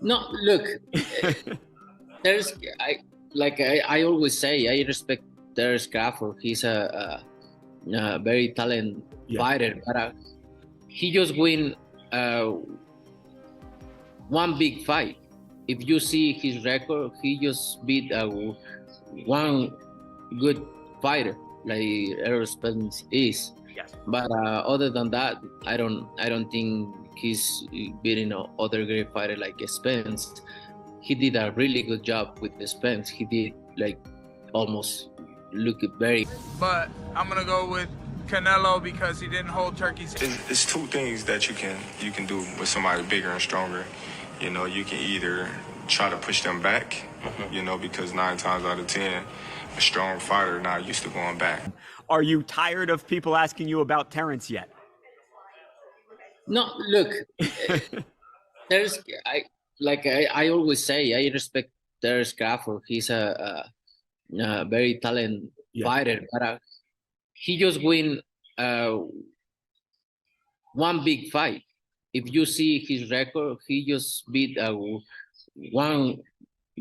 No, look, there's I always say I respect there's Crawford. He's a very talented Yeah. fighter, but he just win uh, one big fight. If you see his record, he just beat one good fighter like Errol Spence is. Yes. But other than that, I don't think he's beating other great fighter like Spence. He did a really good job with the Spence. He did like almost look very. But I'm gonna go with Canelo because he didn't hold turkeys. It's two things that you can do with somebody bigger and stronger. You can either try to push them back, because 9 times out of 10, a strong fighter not used to going back. Are you tired of people asking you about Terrence yet? No, look, there's I always say I respect there's Crawford. He's a very talented fighter, but he just win one big fight. If you see his record, he just beat one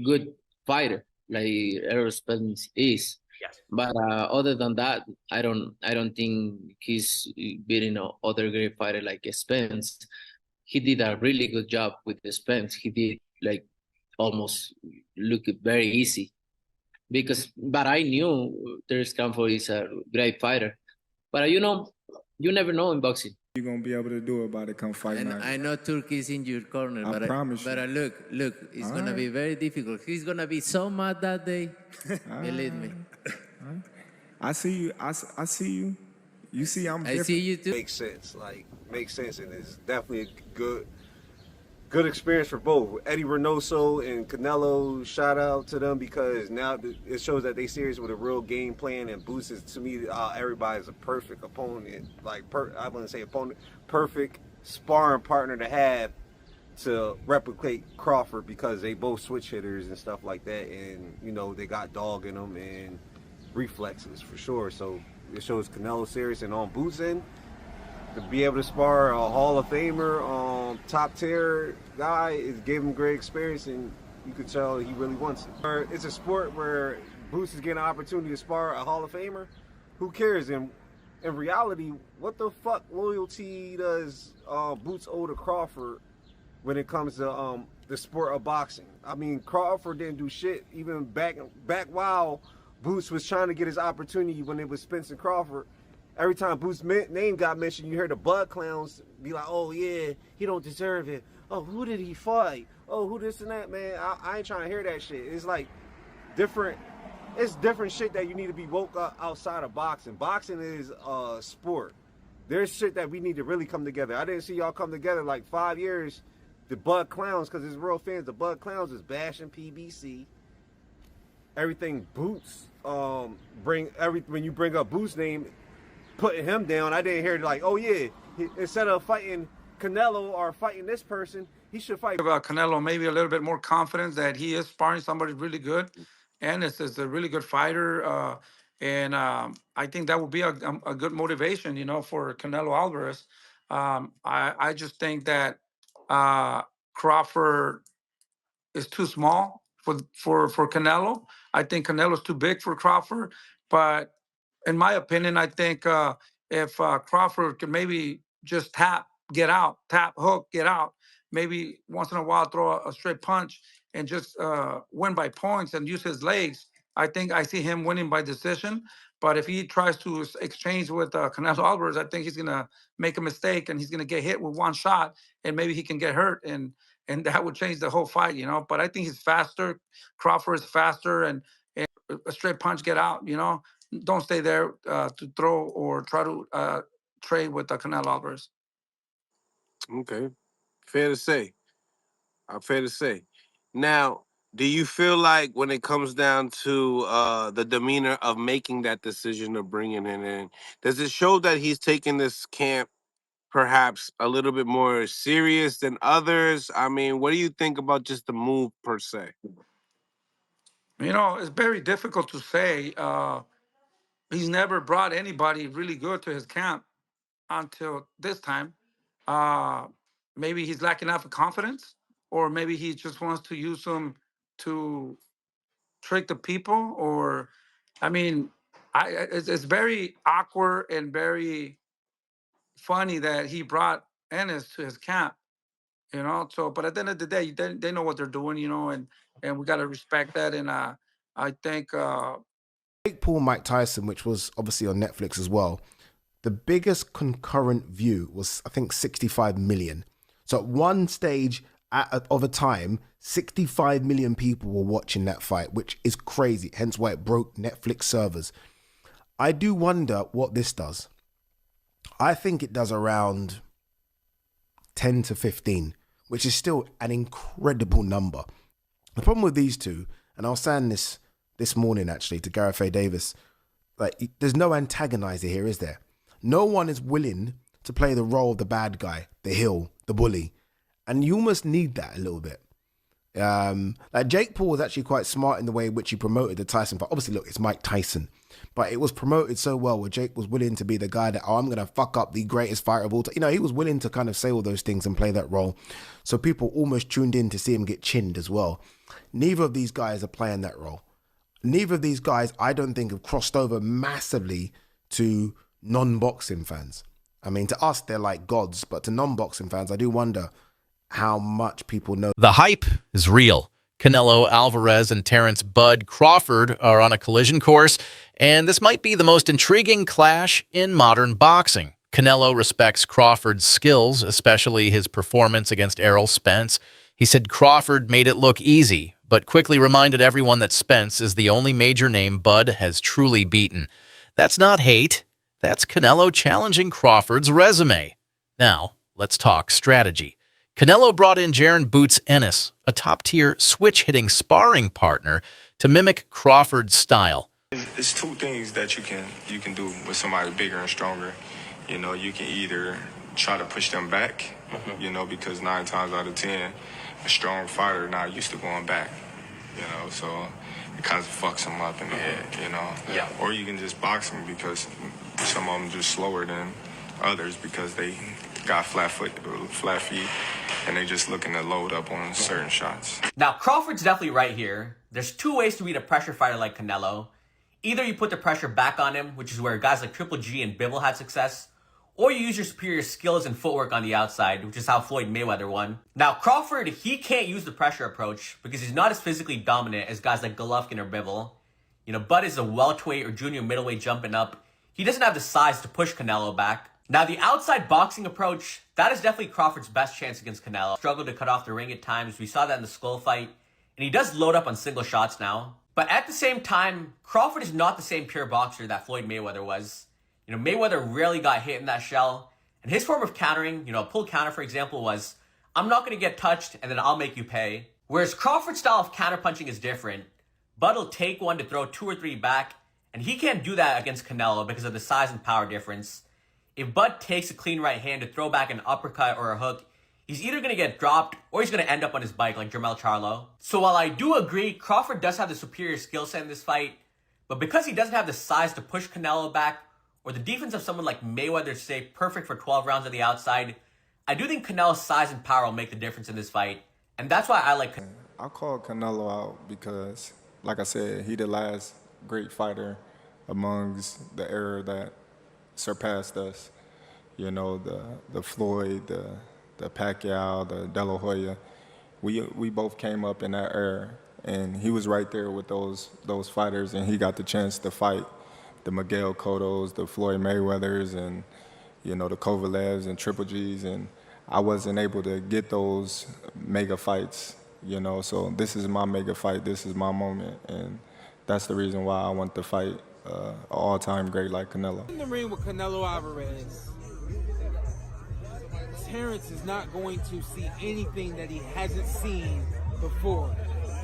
good fighter like Errol Spence is. Yes. But other than that, I don't think he's beating other great fighter like Spence. He did a really good job with the Spence. He did like almost look very easy but I knew Terence Crawford is a great fighter. But you never know in boxing. You're gonna be able to do about it come fight night. I know Turkey is in your corner, I promise you. but look, it's gonna be very difficult. He's gonna be so mad that day. Believe me. I see you. I see you. You see I'm different. I see you too. Makes sense, and it's definitely a good experience for both. Eddie Reynoso and Canelo, shout out to them because now it shows that they serious with a real game plan, and Boots is, to me, everybody's a perfect opponent. I wouldn't say opponent, perfect sparring partner to have to replicate Crawford because they both switch hitters and stuff like that, and they got dog in them and reflexes for sure. So it shows Canelo serious, and on Boots end, to be able to spar a Hall of Famer, top tier guy, it gave him great experience, and you could tell he really wants it. It's a sport where Boots is getting an opportunity to spar a Hall of Famer. Who cares? And in reality, what the fuck loyalty does Boots owe to Crawford when it comes to the sport of boxing? I mean, Crawford didn't do shit even back while Boots was trying to get his opportunity when it was Spence and Crawford. Every time Boots' name got mentioned, you heard the Bud Clowns be like, oh, yeah, he don't deserve it. Oh, who did he fight? Oh, who this and that, man? I ain't trying to hear that shit. It's like different shit that you need to be woke up outside of boxing. Boxing is a sport. There's shit that we need to really come together. I didn't see y'all come together like 5 years. The Bud Clowns, because it's real fans, the Bud Clowns is bashing PBC. Everything Boots, when you bring up Boots' name, putting him down, I didn't hear like, oh yeah, instead of fighting Canelo or fighting this person, he should fight. About Canelo, maybe a little bit more confidence that he is sparring somebody really good, and it's a really good fighter. And I think that would be a good motivation, for Canelo Alvarez. I just think that Crawford is too small for Canelo. I think Canelo's too big for Crawford. But in my opinion, I think if Crawford could maybe just tap, hook, get out, maybe once in a while throw a straight punch and just win by points and use his legs, I think I see him winning by decision. But if he tries to exchange with Canelo Alvarez, I think he's going to make a mistake and he's going to get hit with one shot and maybe he can get hurt. And that would change the whole fight, But I think he's faster. Crawford is faster, and a straight punch, get out, Don't stay there to throw or try to trade with Canelo Alvarez. Okay, fair to say. Fair to say. Now, do you feel like when it comes down to the demeanor of making that decision of bringing him in, does it show that he's taking this camp perhaps a little bit more serious than others? I mean, what do you think about just the move per se? It's very difficult to say. He's never brought anybody really good to his camp until this time. Maybe he's lacking enough of confidence. or maybe he just wants to use them to trick the people, or I mean, it's very awkward and very funny that he brought Ennis to his camp, you know. So, but at the end of the day, they know what they're doing, you know, and we got to respect that. And I think Jake Paul, Mike Tyson, which was obviously on Netflix as well, the biggest concurrent view was, I think, 65 million. So at one stage of a time, 65 million people were watching that fight, which is crazy. Hence why it broke Netflix servers. I do wonder what this does. I think it does around 10 to 15, which is still an incredible number. The problem with these two, and I was saying this morning actually to Gareth A. Davis, like, there's no antagonizer here, is there? No one is willing to play the role of the bad guy, the heel, the bully. And you almost need that a little bit. Like Jake Paul was actually quite smart in the way in which he promoted the Tyson fight. Obviously, look, it's Mike Tyson. But it was promoted so well where Jake was willing to be the guy that, I'm going to fuck up the greatest fighter of all time. You know, he was willing to kind of say all those things and play that role. So people almost tuned in to see him get chinned as well. Neither of these guys are playing that role. Neither of these guys, I don't think, have crossed over massively to non-boxing fans. I mean, to us, they're like gods. But to non-boxing fans, I do wonder how much people know. The hype is real. Canelo Alvarez and Terrence Bud Crawford are on a collision course, and this might be the most intriguing clash in modern boxing. Canelo respects Crawford's skills, especially his performance against Errol Spence. He said Crawford made it look easy, but quickly reminded everyone that Spence is the only major name Bud has truly beaten. That's not hate. That's Canelo challenging Crawford's resume. Now, let's talk strategy. Canelo brought in Jaron Boots Ennis, a top-tier switch-hitting sparring partner, to mimic Crawford's style. It's two things that you can do with somebody bigger and stronger. You know, you can either try to push them back, you know, because 9 times out of 10, a strong fighter not used to going back, you know, so it kind of fucks them up in the head, you know. Yeah. Or you can just box them because some of them just slower than others because they got flat feet, and they just looking to load up on certain shots. Now, Crawford's definitely right here. There's two ways to beat a pressure fighter like Canelo. Either you put the pressure back on him, which is where guys like Triple G and Bivol had success, or you use your superior skills and footwork on the outside, which is how Floyd Mayweather won. Now, Crawford, he can't use the pressure approach because he's not as physically dominant as guys like Golovkin or Bivol. You know, Bud is a welterweight or junior middleweight jumping up. He doesn't have the size to push Canelo back. Now, the outside boxing approach, that is definitely Crawford's best chance against Canelo. Struggled to cut off the ring at times. We saw that in the Skull fight. And he does load up on single shots now. But at the same time, Crawford is not the same pure boxer that Floyd Mayweather was. You know, Mayweather rarely got hit in that shell. And his form of countering, you know, a pull counter, for example, was, I'm not going to get touched and then I'll make you pay. Whereas Crawford's style of counterpunching is different. Bud will take one to throw 2 or 3 back. And he can't do that against Canelo because of the size and power difference. If Bud takes a clean right hand to throw back an uppercut or a hook, he's either going to get dropped or he's going to end up on his bike like Jermell Charlo. So while I do agree Crawford does have the superior skill set in this fight, but because he doesn't have the size to push Canelo back or the defense of someone like Mayweather to stay perfect for 12 rounds on the outside, I do think Canelo's size and power will make the difference in this fight. And that's why I like Canelo. I call Canelo out because, like I said, he the last great fighter amongst the era that surpassed us. You know, the Floyd, the Pacquiao, the De La Hoya. We both came up in that era, and he was right there with those fighters, and he got the chance to fight the Miguel Cottos, the Floyd Mayweathers, and, you know, the Kovalevs and Triple Gs, and I wasn't able to get those mega fights, you know, so this is my mega fight, this is my moment, and that's the reason why I want to fight an all-time great like Canelo. In the ring with Canelo Alvarez, Terrence is not going to see anything that he hasn't seen before.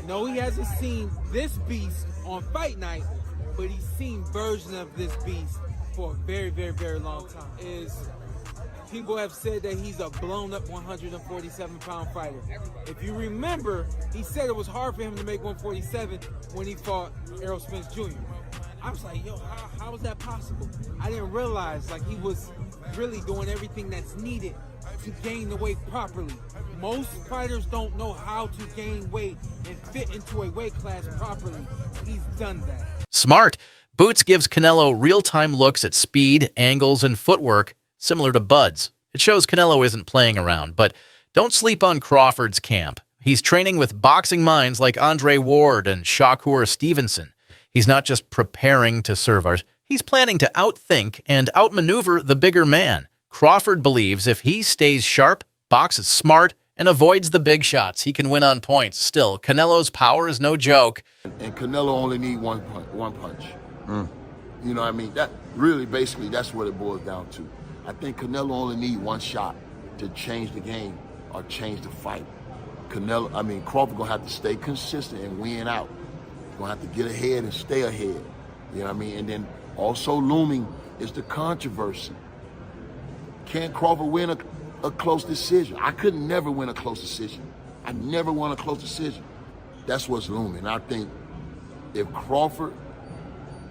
No, he hasn't seen this beast on fight night, but he's seen versions of this beast for a very, very, very long time. People have said that he's a blown-up 147-pound fighter. If you remember, he said it was hard for him to make 147 when he fought Errol Spence Jr. I was like, yo, how was that possible? I didn't realize, like, he was really doing everything that's needed to gain the weight properly. Most fighters don't know how to gain weight and fit into a weight class properly. He's done that. Smart. Boots gives Canelo real-time looks at speed, angles, and footwork, similar to Bud's. It shows Canelo isn't playing around, but don't sleep on Crawford's camp. He's training with boxing minds like Andre Ward and Shakur Stevenson. He's not just preparing to serve ours, he's planning to outthink and outmaneuver the bigger man. Crawford believes if he stays sharp, boxes smart, and avoids the big shots, he can win on points. Still, Canelo's power is no joke. And Canelo only need one punch. You know what I mean? That really, basically, that's what it boils down to. I think Canelo only need one shot to change the game or change the fight. Crawford gonna have to stay consistent and win out. He's gonna have to get ahead and stay ahead. You know what I mean? And then also looming is the controversy. Can Crawford win a close decision? I could never win a close decision. I never won a close decision. That's what's looming. I think if Crawford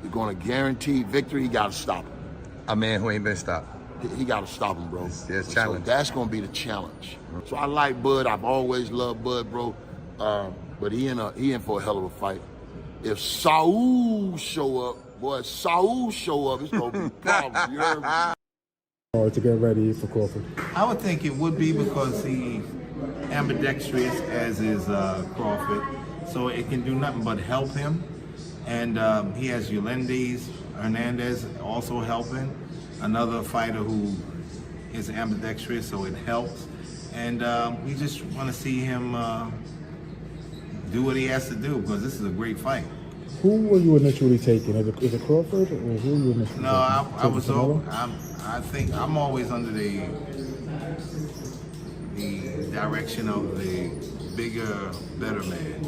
is going to guarantee victory, he got to stop him. A man who ain't been stopped. He got to stop him, bro. It's challenge. So that's going to be the challenge. So I like Bud. I've always loved Bud, bro. But he in for a hell of a fight. If Saul show up, it's going to be problems. You heard me? To get ready for Crawford? I would think it would be because he's ambidextrous, as is Crawford, so it can do nothing but help him. And he has Yolendis Hernandez also helping, another fighter who is ambidextrous, so it helps. And we just want to see him do what he has to do, because this is a great fight. Who were you initially taking? Is it Crawford, or who were you initially taking? No, I think I'm always under the direction of the bigger, better man.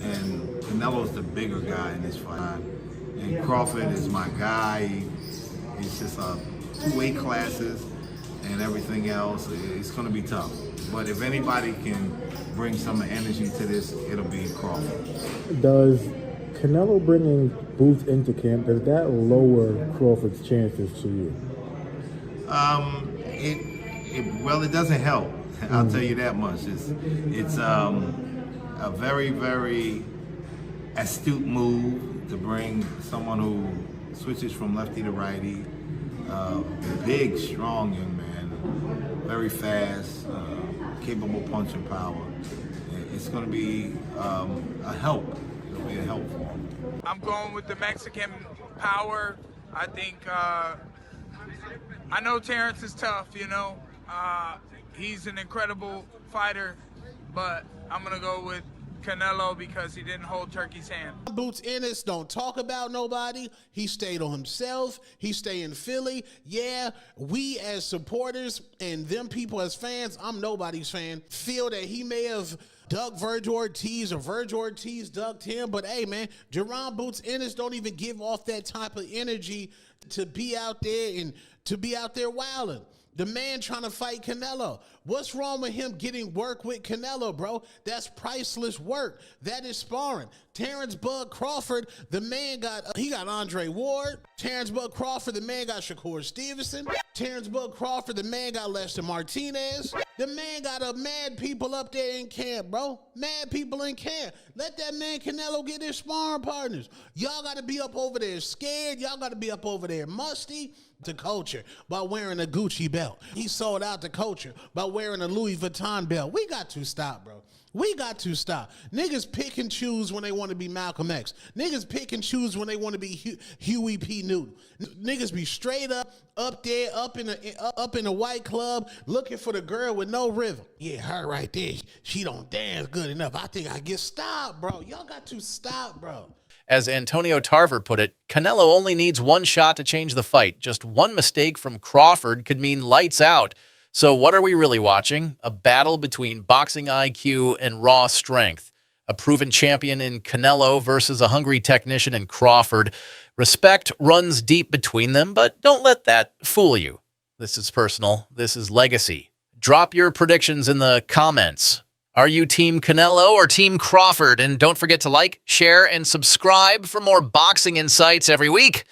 And Canelo's the bigger guy in this fight. And Crawford is my guy. It's just two weight classes and everything else. It's going to be tough. But if anybody can bring some energy to this, it'll be Crawford. Does Canelo bringing Boots into camp, does that lower Crawford's chances to you? It doesn't help. I'll tell you that much. It's a very, very astute move to bring someone who switches from lefty to righty. Big, strong young man, very fast, capable punching power. It's going to be a help. It'll be a help for him. I'm going with the Mexican power. I think, I know Terrence is tough, you know. He's an incredible fighter, but I'm going to go with Canelo because he didn't hold Turkey's hand. Boots Ennis don't talk about nobody. He stayed on himself. He stayed in Philly. Yeah, we as supporters and them people as fans, I'm nobody's fan, feel that he may have ducked Virgil Ortiz or Virgil Ortiz ducked him. But hey, man, Jerron Boots Ennis don't even give off that type of energy to be out there and to be out there wilding. The man trying to fight Canelo. What's wrong with him getting work with Canelo, bro? That's priceless work. That is sparring. Terrence Bud Crawford, the man got Andre Ward. Terrence Bud Crawford, the man got Shakur Stevenson. Terrence Bud Crawford, the man got Lester Martinez. The man got mad people up there in camp, bro. Mad people in camp. Let that man Canelo get his sparring partners. Y'all got to be up over there scared. Y'all got to be up over there musty. The culture by wearing a Gucci belt. He sold out the culture by wearing a Louis Vuitton belt. We got to stop, bro. We got to stop. Niggas pick and choose when they want to be Malcolm X. Niggas pick and choose when they want to be Huey P. Newton. Niggas be straight up there, up in a white club, looking for the girl with no rhythm. Yeah, her right there. She don't dance good enough. I think I get stopped, bro. Y'all got to stop, bro. As Antonio Tarver put it, Canelo only needs one shot to change the fight. Just one mistake from Crawford could mean lights out. So what are we really watching? A battle between boxing IQ and raw strength. A proven champion in Canelo versus a hungry technician in Crawford. Respect runs deep between them, but don't let that fool you. This is personal. This is legacy. Drop your predictions in the comments. Are you Team Canelo or Team Crawford? And don't forget to like, share, and subscribe for more boxing insights every week.